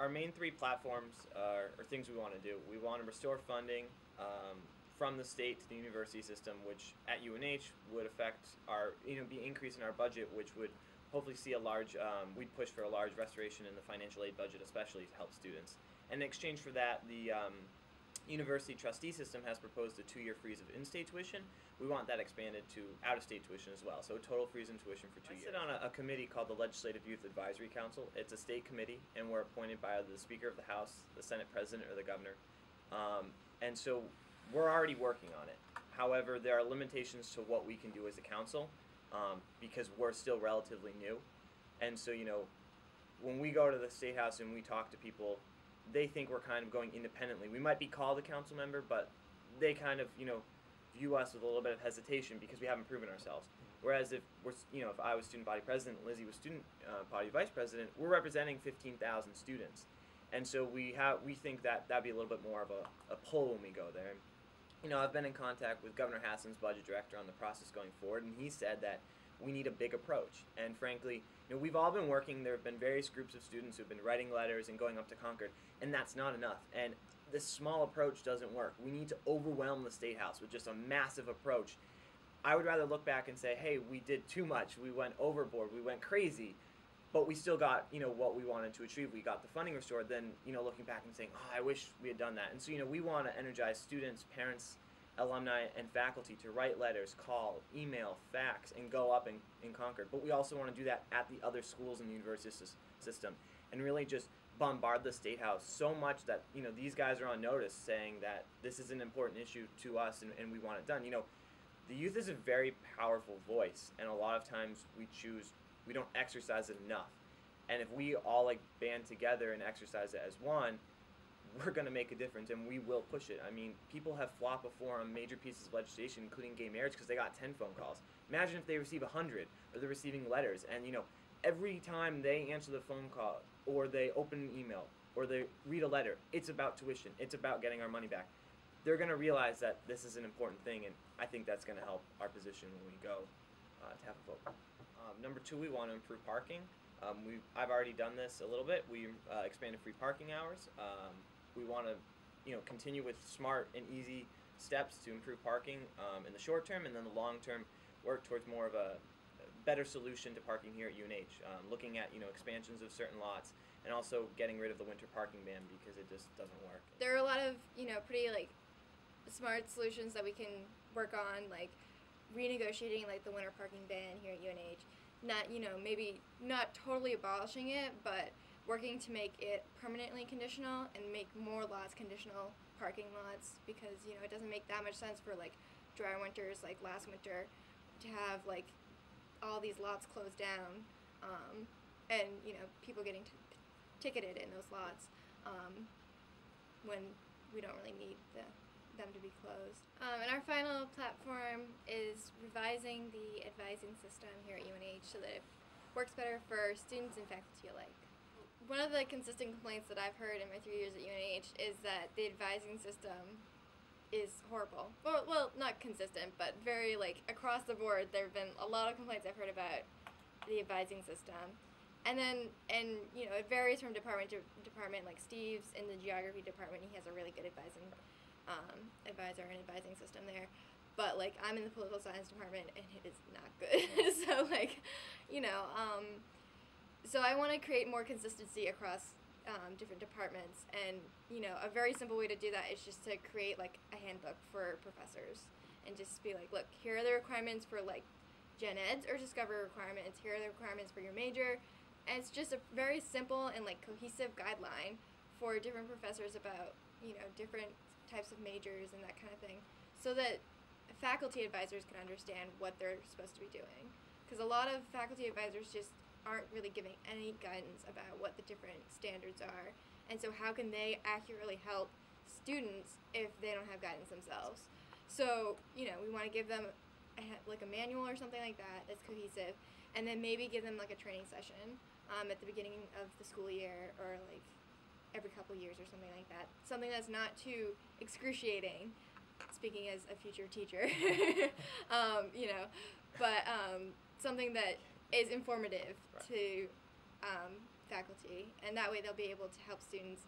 our main three platforms are things we want to do. We want to restore funding from the state to the university system, which at UNH would affect our, be increase in our budget, which would hopefully see a large, we'd push for a large restoration in the financial aid budget, especially to help students. And in exchange for that, the university trustee system has proposed a 2-year freeze of in-state tuition. We want that expanded to out-of-state tuition as well, so a total freeze in tuition for 2 years. I sit on a committee called the Legislative Youth Advisory Council. It's a state committee, and we're appointed by the Speaker of the House, the Senate President, or the Governor. And so we're already working on it. However, there are limitations to what we can do as a council because we're still relatively new. And so, when we go to the State House and we talk to people, they think we're kind of going independently. We might be called a council member, but they kind of, view us with a little bit of hesitation because we haven't proven ourselves. Whereas if we're, if I was student body president, Lizzie was student body vice president, we're representing 15,000 students, and so we think that that'd be a little bit more of a pull when we go there. I've been in contact with Governor Hassan's budget director on the process going forward, and he said that we need a big approach. And frankly, we've all been working. There have been various groups of students who have been writing letters and going up to Concord, and that's not enough. And this small approach doesn't work. We need to overwhelm the State House with just a massive approach. I would rather look back and say, hey, we did too much. We went overboard. We went crazy. But we still got, what we wanted to achieve. We got the funding restored. Then, looking back and saying, oh, I wish we had done that. And so, we want to energize students, parents, alumni, and faculty to write letters, call, email, fax, and go up in Concord. But we also want to do that at the other schools in the university system and really just bombard the State House so much that, these guys are on notice saying that this is an important issue to us and we want it done. The youth is a very powerful voice, and a lot of times we don't exercise it enough. And if we all band together and exercise it as one, we're going to make a difference, and we will push it. I mean, people have flopped before on major pieces of legislation, including gay marriage, because they got 10 phone calls. Imagine if they receive 100, or they're receiving letters, and every time they answer the phone call, or they open an email, or they read a letter, it's about tuition. It's about getting our money back. They're going to realize that this is an important thing, and I think that's going to help our position when we go to have a vote. Number 2, we want to improve parking. I've already done this a little bit. We expanded free parking hours. We want to, continue with smart and easy steps to improve parking in the short term, and then the long term work towards more of a better solution to parking here at UNH. Looking at expansions of certain lots, and also getting rid of the winter parking ban because it just doesn't work. There are a lot of pretty smart solutions that we can work on, like renegotiating the winter parking ban here at UNH. Not maybe not totally abolishing it, but working to make it permanently conditional and make more lots conditional parking lots, because it doesn't make that much sense for dry winters like last winter to have all these lots closed down and people getting ticketed in those lots when we don't really need them to be closed. And our final platform is revising the advising system here at UNH so that it works better for students and faculty alike. One of the consistent complaints that I've heard in my 3 years at UNH is that the advising system is horrible. Well, not consistent, but very across the board. There have been a lot of complaints I've heard about the advising system. And it varies from department to department. Like Steve's in the geography department, he has a really good advising advisor and advising system there. But I'm in the political science department and it is not good. So I want to create more consistency across different departments, and a very simple way to do that is just to create a handbook for professors and just be look, here are the requirements for gen eds or discovery requirements, here are the requirements for your major, and it's just a very simple and cohesive guideline for different professors about different types of majors and that kind of thing, so that faculty advisors can understand what they're supposed to be doing, because a lot of faculty advisors just aren't really giving any guidance about what the different standards are, and so how can they accurately help students if they don't have guidance themselves? So we want to give them a manual or something like that that's cohesive, and then maybe give them a training session at the beginning of the school year, or every couple years or something like that. Something that's not too excruciating, speaking as a future teacher, but something that is informative to faculty, and that way they'll be able to help students.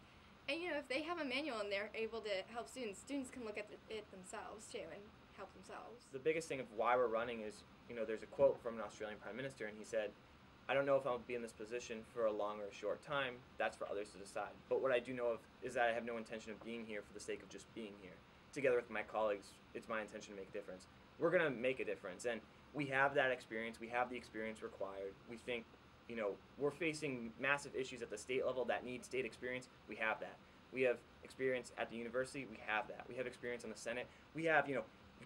And if they have a manual and they're able to help students, students can look at it themselves too and help themselves. The biggest thing of why we're running is, there's a quote from an Australian Prime Minister, and he said, "I don't know if I'll be in this position for a long or a short time. That's for others to decide. But what I do know of is that I have no intention of being here for the sake of just being here. Together with my colleagues, it's my intention to make a difference." We're going to make a difference, and we have that experience. We have the experience required. We think, we're facing massive issues at the state level that need state experience. We have that. We have experience at the university. We have that. We have experience on the Senate. We have,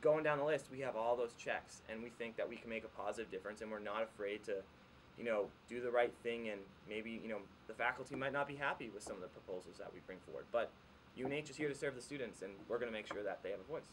going down the list, we have all those checks, and we think that we can make a positive difference, and we're not afraid to, do the right thing. And maybe, the faculty might not be happy with some of the proposals that we bring forward, but UNH is here to serve the students, and we're going to make sure that they have a voice.